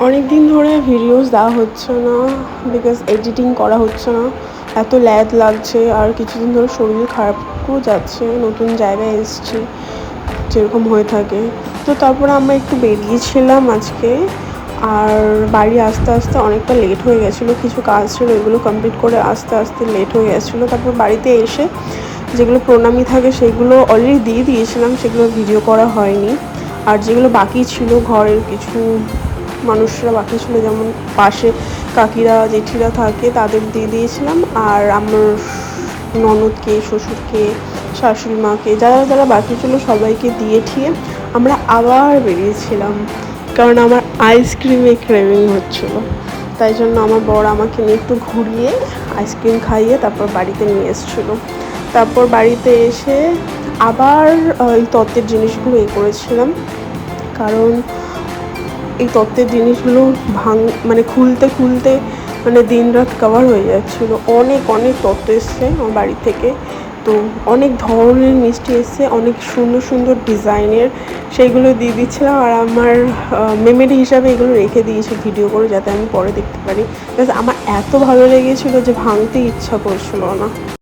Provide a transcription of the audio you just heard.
অনেক দিন ধরে ভিডিওস দেওয়া হচ্ছে না, বিকজ এডিটিং করা হচ্ছে না, এত ল্যাদ লাগছে। আর কিছুদিন ধরে শরীর খারাপও যাচ্ছে, নতুন জায়গায় এসেছি যেরকম হয়ে থাকে। তো তারপরে আমরা একটু বেরিয়েছিলাম আজকে, আর বাড়ি আসতে আসতে অনেকটা লেট হয়ে গেছিলো। কিছু কাজ ছিল, এগুলো কমপ্লিট করে আসতে আসতে লেট হয়ে গেছিলো। তারপর বাড়িতে এসে যেগুলো প্রণামী থাকে সেগুলো অলরেডি দিয়ে দিয়েছিলাম, সেগুলো ভিডিও করা হয়নি। আর যেগুলো বাকি ছিল, ঘরের কিছু মানুষরা বাকি ছিল, যেমন পাশে কাকিরা জেঠিরা থাকে, তাদের দিয়ে দিয়েছিলাম। আর আমার ননদকে, শ্বশুরকে, শাশুড়ি মাকে, যারা যারা বাকি ছিল সবাইকে দিয়ে ঠিয়ে আমরা আবার বেরিয়েছিলাম, কারণ আমার আইসক্রিমে ক্রেভিং হচ্ছিলো। তাই জন্য আমার বর আমাকে নিয়ে একটু ঘুরিয়ে আইসক্রিম খাইয়ে তারপর বাড়িতে নিয়ে এসেছিলো। তারপর বাড়িতে এসে আবার এই তত্ত্বের জিনিসগুলো করেছিলাম, কারণ এই তত্ত্বের জিনিসগুলো খুলতে খুলতে দিন রাত কভার হয়ে যাচ্ছিলো। অনেক অনেক তত্ত্ব এসছে আমার বাড়ি থেকে। তো অনেক ধরনের মিষ্টি এসছে, অনেক সুন্দর সুন্দর ডিজাইনের, সেইগুলো দিয়ে দিচ্ছিলাম। আর আমার মেমোরি হিসাবে এগুলো রেখে দিয়েছি ভিডিও করে, যাতে আমি পরে দেখতে পারি। আমার এত ভালো লেগেছিলো যে ভাঙতে ইচ্ছা করছিল না।